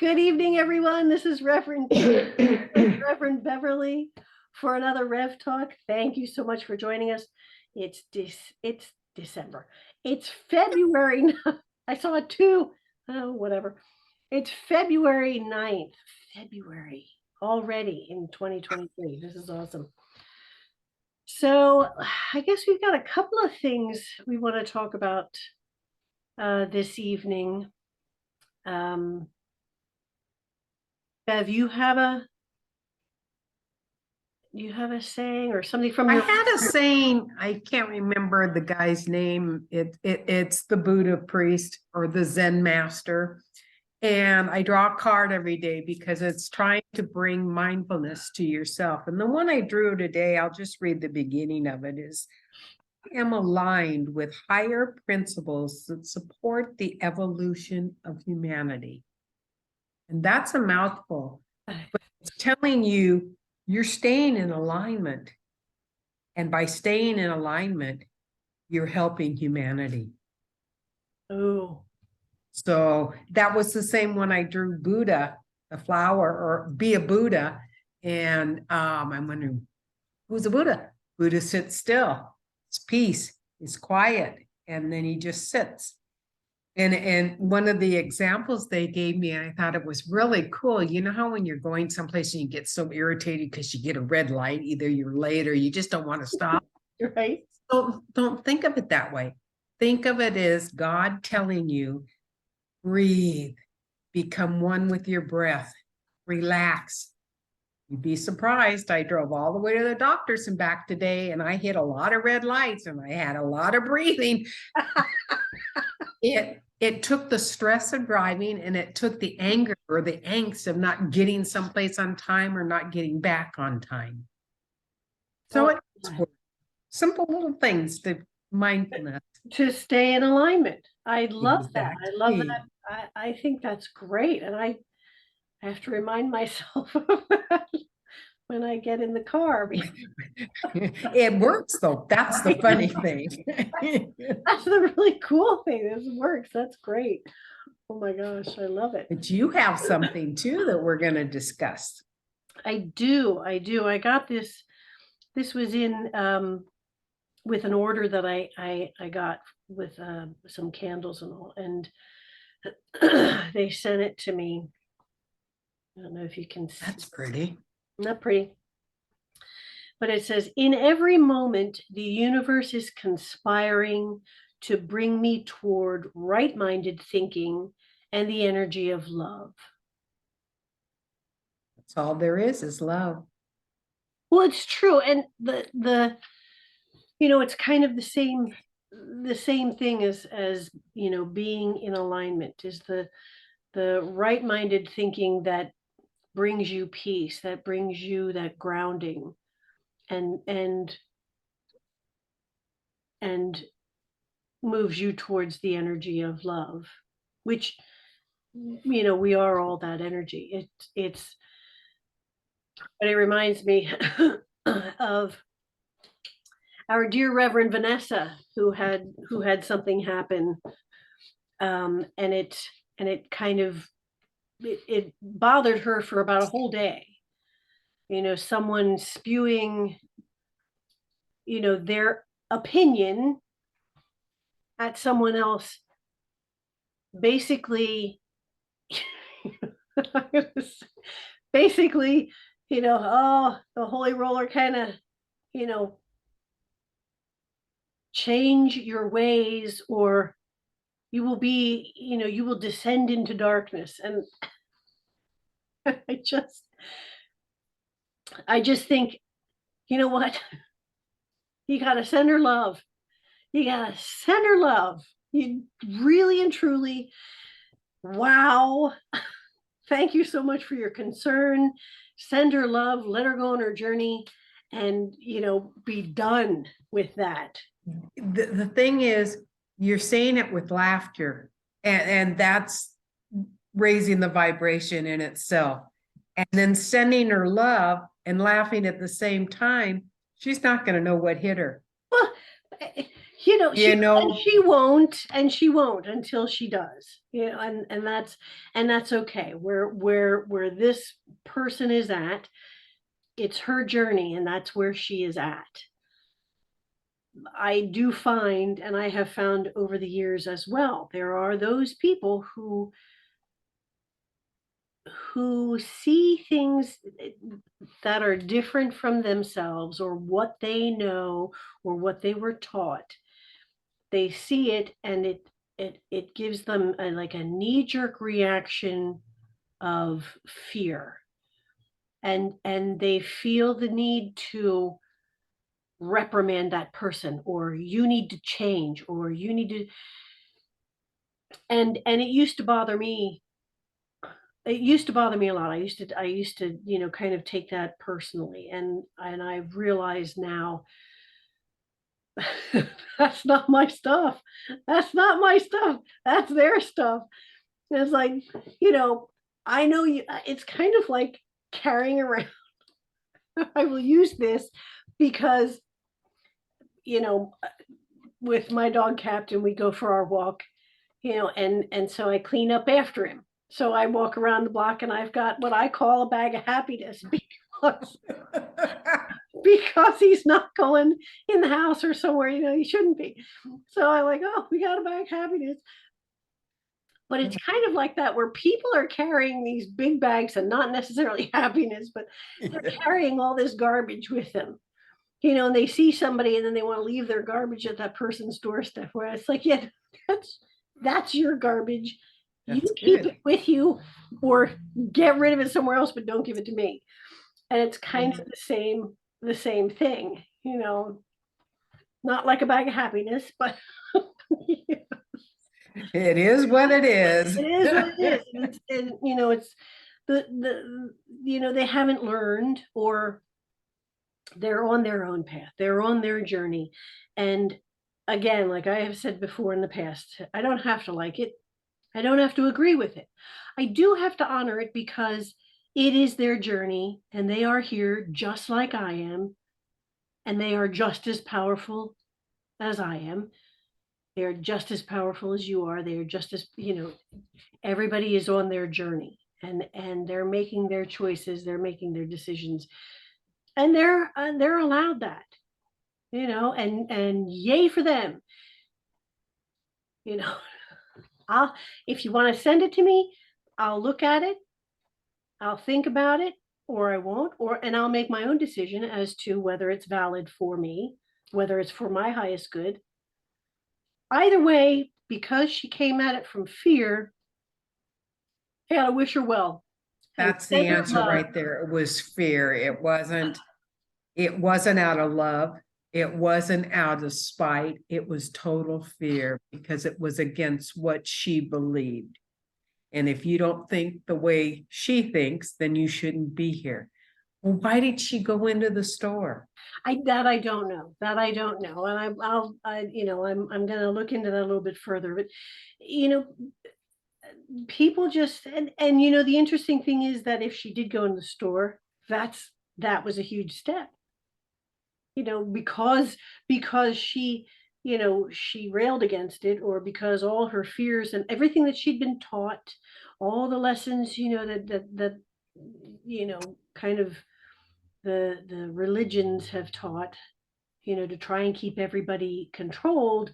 Good evening, everyone. This is Reverend Beverly for another Rev Talk. Thank you so much for joining us. It's December. It's February. I saw it too. Oh, whatever. It's February 9th. February already in 2023. This is awesome. So I guess we've got a couple of things we want to talk about this evening. Bev, you have a saying or something from I had a saying, I can't remember the guy's name. It's the Buddha priest or the Zen master. And I draw a card every day because it's trying to bring mindfulness to yourself. And the one I drew today, I'll just read the beginning of it, is I am aligned with higher principles that support the evolution of humanity. And that's a mouthful, but it's telling you you're staying in alignment. And by staying in alignment, you're helping humanity. Oh. So that was the same when I drew Buddha, the flower, or be a Buddha. And I'm wondering, who's a Buddha? Buddha sits still. It's peace, it's quiet. And then he just sits. And one of the examples they gave me, I thought it was really cool. You know how when you're going someplace and you get so irritated because you get a red light, either you're late or you just don't want to stop. Right. So don't think of it that way. Think of it as God telling you, breathe, become one with your breath, relax. You'd be surprised. I drove all the way to the doctor's and back today, and I hit a lot of red lights and I had a lot of breathing. It took the stress of driving, and it took the anger or the angst of not getting someplace on time or not getting back on time. So it's simple little things to mindfulness. To stay in alignment. I love that. I love that. I think that's great. And I have to remind myself of that when I get in the car. It works though. That's the funny thing. That's the really cool thing. This works. That's great. Oh my gosh, I love it. But you have something too that we're going to discuss. I do. I got this. This was in with an order that I got with some candles and all, and they sent it to me. I don't know if you can see. That's pretty. Not pretty. But it says, in every moment, the universe is conspiring to bring me toward right-minded thinking and the energy of love. That's all there is love. Well, it's true. And the it's kind of the same thing as being in alignment is the right-minded thinking that brings you peace, that brings you that grounding and moves you towards the energy of love, which we are all that energy. But it reminds me of our dear Reverend Vanessa, who had something happen, and it kind of it bothered her for about a whole day. Someone spewing, their opinion at someone else, basically, basically, oh, the holy roller kind of, change your ways, or you will be, you will descend into darkness. And I just think, you know what? You got to send her love. You got to send her love. You really and truly, wow. Thank you so much for your concern. Send her love, let her go on her journey, and, be done with that. The thing is, you're saying it with laughter, and that's raising the vibration in itself. And then sending her love and laughing at the same time, she's not going to know what hit her. Well, You know, and she won't until she does, and that's okay. Where this person is at, it's her journey, and that's where she is at. I do find, and I have found over the years as well, there are those people who see things that are different from themselves or what they know or what they were taught. They see it, and it gives them like a knee-jerk reaction of fear, and they feel the need to reprimand that person, or you need to change, or you need to. And it used to bother me. It used to bother me a lot. I used to kind of take that personally, and I've realized now that's not my stuff. That's not my stuff. That's their stuff. And it's like, you know, I know you. It's kind of like carrying around. I will use this because, you know, with my dog Captain, we go for our walk, and so I clean up after him. So I walk around the block, and I've got what I call a bag of happiness because he's not going in the house or somewhere, he shouldn't be. So I'm like, oh, we got a bag of happiness. But it's kind of like that, where people are carrying these big bags, and not necessarily happiness, but they're carrying all this garbage with them. And they see somebody, and then they want to leave their garbage at that person's doorstep, where it's like, yeah, that's your garbage. You That's keep good. it with you, or get rid of it somewhere else, but don't give it to me. And it's kind of the same thing, not like a bag of happiness, but It is what it is. it is what it is. It's they haven't learned, or they're on their own path. They're on their journey. And again, like I have said before in the past, I don't have to like it. I don't have to agree with it. I do have to honor it, because it is their journey, and they are here just like I am, and they are just as powerful as I am. They're just as powerful as you are. They're just as, everybody is on their journey, and they're making their choices, they're making their decisions, and they're allowed that, and yay for them. you know I'll If you want to send it to me, I'll look at it, I'll think about it, or I won't, and I'll make my own decision as to whether it's valid for me, whether it's for my highest good. Either way, because she came at it from fear, I gotta wish her well and That's the send her answer love. right there. It was fear. It wasn't out of love. It wasn't out of spite. It was total fear, because it was against what she believed. And if you don't think the way she thinks, then you shouldn't be here. Well, why did she go into the store? I don't know. That I don't know, and I'm gonna look into that a little bit further. But you know, people just, and the interesting thing is that if she did go in the store, that was a huge step. Because she railed against it, or because all her fears and everything that she'd been taught, all the lessons, that kind of the religions have taught, to try and keep everybody controlled,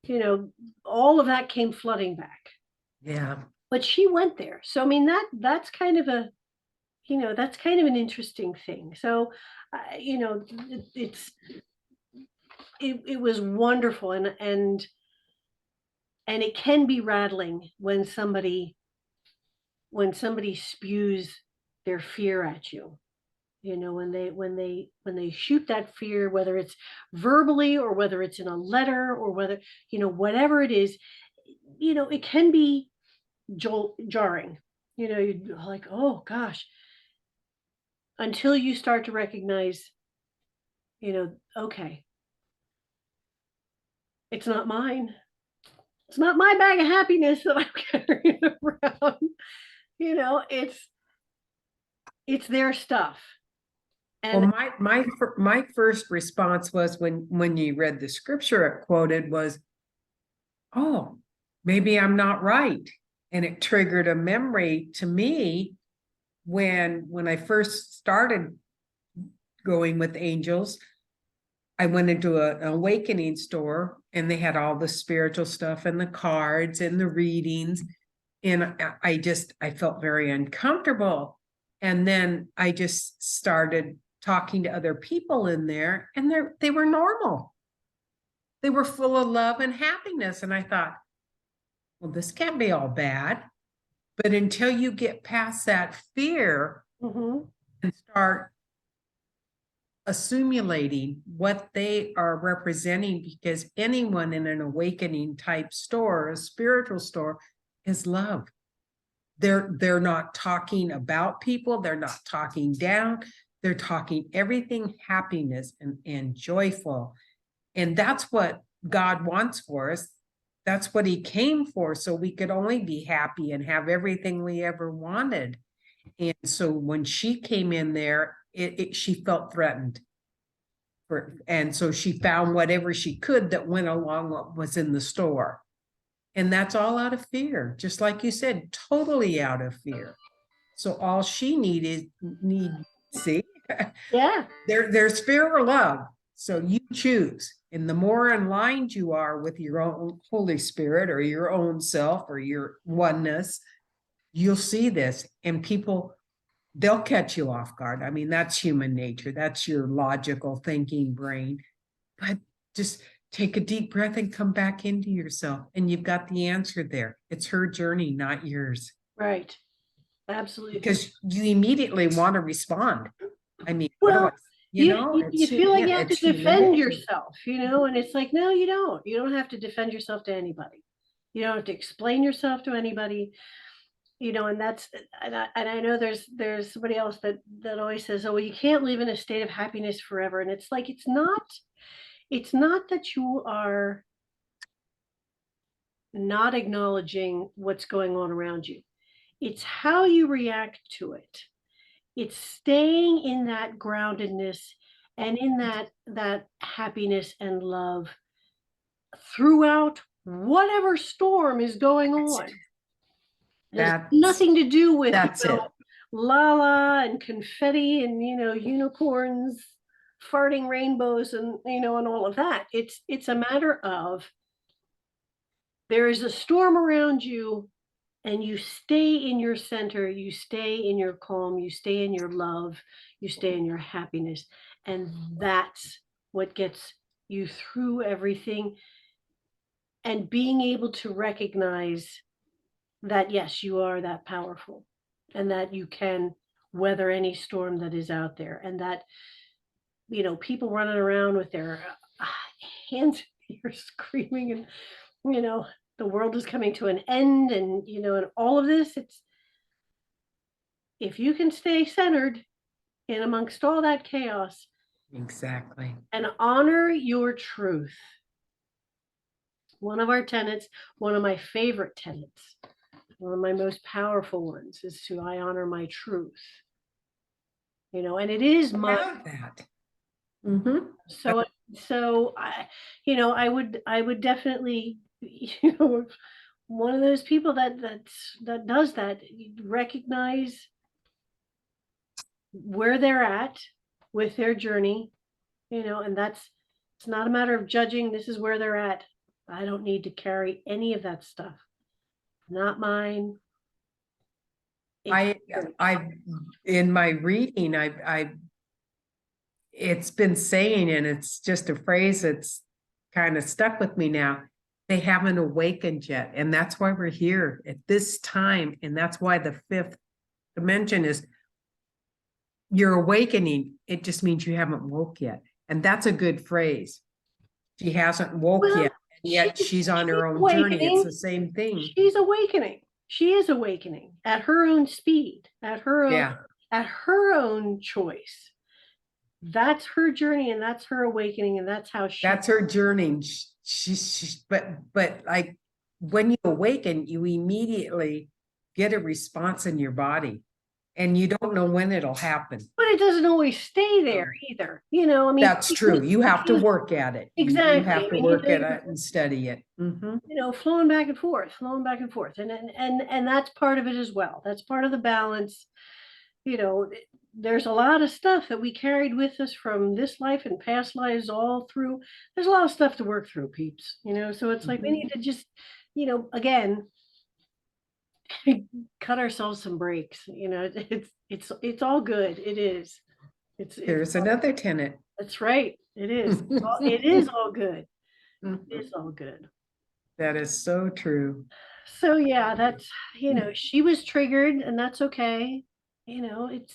you know, all of that came flooding back. Yeah. But she went there. So I mean, that's kind of an interesting thing. So it was wonderful, and it can be rattling when somebody spews their fear at you. When they shoot that fear, whether it's verbally, or whether it's in a letter, or whether, whatever it is, it can be jarring. You're like, oh gosh, until you start to recognize, okay, it's not mine. It's not my bag of happiness that I'm carrying around. It's their stuff. Well, And my first response was when you read the scripture it quoted was, oh, maybe I'm not right. And it triggered a memory to me when I first started going with angels. I went into an awakening store and they had all the spiritual stuff and the cards and the readings. And I felt very uncomfortable. And then I just started talking to other people in there and they were normal. They were full of love and happiness. And I thought, well, this can't be all bad. But until you get past that fear mhm, and start assimilating what they are representing, because anyone in an awakening type store, a spiritual store, is love. They're not talking about people, they're not talking down, they're talking everything happiness and joyful. And that's what God wants for us. That's what he came for, so we could only be happy and have everything we ever wanted. And so when she came in there, she felt threatened. And so she found whatever she could that went along what was in the store. And that's all out of fear, just like you said, totally out of fear. So all she see, yeah, there's fear or love. So you choose. And the more aligned you are with your own Holy Spirit or your own self or your oneness, you'll see this. And people, they'll catch you off guard. I mean, that's human nature. That's your logical thinking brain. But just take a deep breath and come back into yourself. And you've got the answer there. It's her journey, not yours. right. Absolutely. Because you immediately want to respond. I mean, what do Well, I, you know, you feel like you have to it's human defend nature. yourself, and it's like, no, you don't. You don't have to defend yourself to anybody. You don't have to explain yourself to anybody, and that's and I know there's somebody else that always says, oh, well, you can't live in a state of happiness forever. And it's like it's not that you are not acknowledging what's going on around you. It's how you react to it. It's staying in that groundedness and in that happiness and love throughout whatever storm is going on. It has nothing to do with That's it. la la and confetti and unicorns farting rainbows and and all of that. It's a matter of there is a storm around you and you stay in your center, you stay in your calm, you stay in your love, you stay in your happiness. And that's what gets you through everything. And being able to recognize that, yes, you are that powerful and that you can weather any storm that is out there. And that, people running around with their hands in the air screaming and, the world is coming to an end and all of this, it's if you can stay centered in amongst all that chaos Exactly. and honor your truth. One of our tenets, one of my favorite tenets, one of my most powerful ones is I honor my truth. And it is I my love that. Mm-hmm. so I would definitely one of those people that does that, recognize where they're at with their journey, and it's not a matter of judging. This is where they're at. I don't need to carry any of that stuff. Not mine. I in my reading, it's been saying, and it's just a phrase that's kind of stuck with me now. They haven't awakened yet. And that's why we're here at this time. And that's why the fifth dimension is you're awakening. It just means you haven't woke yet. And that's a good phrase. She hasn't woke Well, yet. And yet she's on her own journey. It's the same thing. She's awakening. She is awakening at her own speed, at her own choice. That's her journey and that's her awakening and that's how that's her journey. But like when you awaken, you immediately get a response in your body. And you don't know when it'll happen. But it doesn't always stay there either. You know, I mean, That's true. You have to work at it. Exactly. You have I to mean, work at it and study it. Mhm. you know, flowing back and forth, and that's part of it as well. That's part of the balance. You know, there's a lot of stuff that we carried with us from this life and past lives all through. There's a lot of stuff to work through, peeps. You know, so it's like we need to just, you know, again, cut ourselves some breaks. You know, it's all good. It is. It's There's another tenet. That's right. It is. It is all good. It is all good. That is so true. So yeah, that's, you know, she was triggered and that's okay. You know, it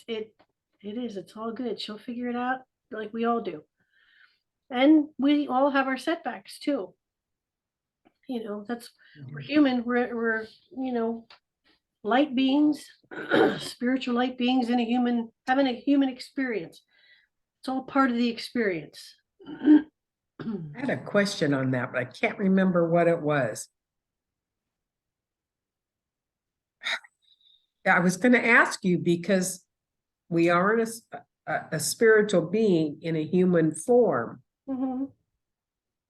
is. It's all good. She'll figure it out like we all do. And we all have our setbacks too. You know, we're human. We're, you know, light beings, spiritual light beings in a human, having a human experience. It's all part of the experience. I had a question on that, but I can't remember what it was. I was going to ask you because we aren't a spiritual being in a human form, Mhm.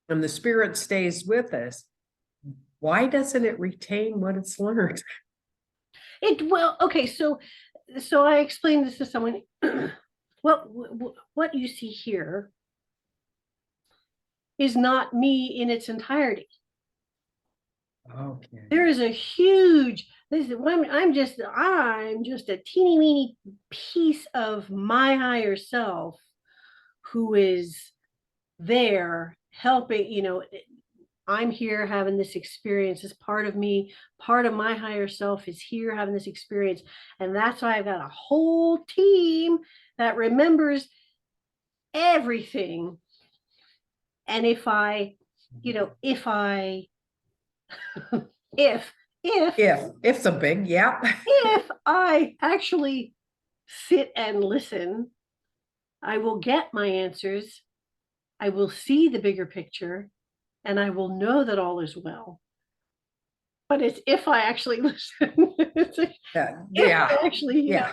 and the spirit stays with us. Why doesn't it retain what it's learned? Well, okay, so I explained this to someone. What you see here is not me in its entirety. Okay. There is a huge, I'm just a teeny weeny piece of my higher self who is there helping, you know. I'm here having this experience as part of me. Part of my higher self is here having this experience. And that's why I've got a whole team that remembers everything. And if I, you know, if If a big, yeah. if I actually sit and listen, I will get my answers. I will see the bigger picture and I will know that all is well. But it's if I actually listen. It's like, if I actually, you know,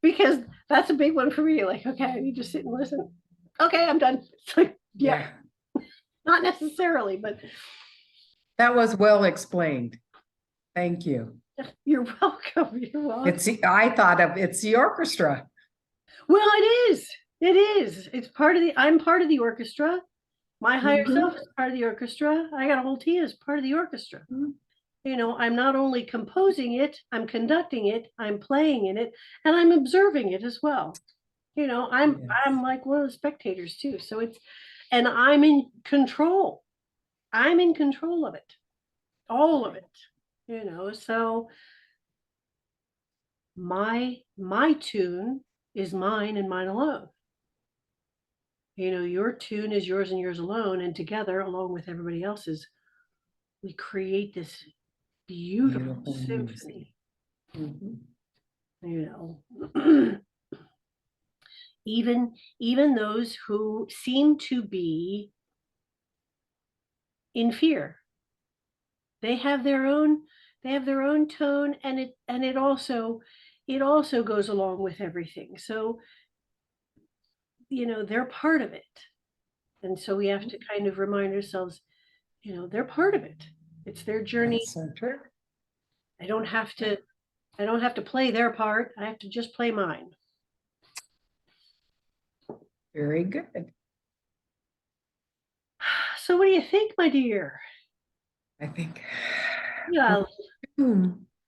because that's a big one for me. Like, okay, I need to sit and listen. Okay, I'm done. It's like, yeah, not necessarily, but that was well explained. Thank you. you're welcome. You're welcome. I thought of it's the orchestra. Well, it is. It is. It's part of I'm part of the orchestra. My higher self is part of the orchestra. I got a whole team as part of the orchestra. You know, I'm not only composing it, I'm conducting it, I'm playing in it, and I'm observing it as well. You know, I'm like one of the spectators too. So and I'm in control. I'm in control of it. All of it. You know, so my tune is mine and mine alone. You know, your tune is yours and yours alone, and together, along with everybody else's, we create this beautiful symphony. You know, even those who seem to be in fear, they have their own tone, and it also goes along with everything. So, you know, they're part of it, and so we have to kind of remind ourselves, you know, they're part of it. It's their journey. So true. I don't have to play their part. I have to just play mine. Very good. So what do you think, my dear? I think. Yeah,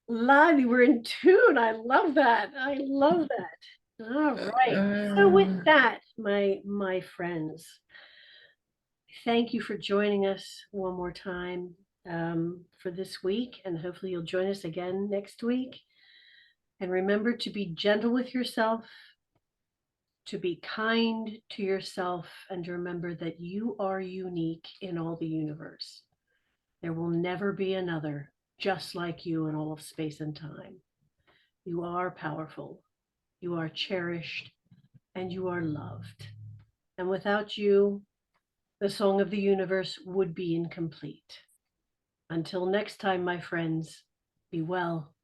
Lottie, we're in tune. I love that. I love that. All right. So with that, my friends, thank you for joining us one more time for this week, and hopefully you'll join us again next week. And remember to be gentle with yourself, to be kind to yourself, and to remember that you are unique in all the universe. There will never be another just like you in all of space and time. You are powerful, you are cherished, and you are loved. And without you, the song of the universe would be incomplete. Until next time, my friends, be well.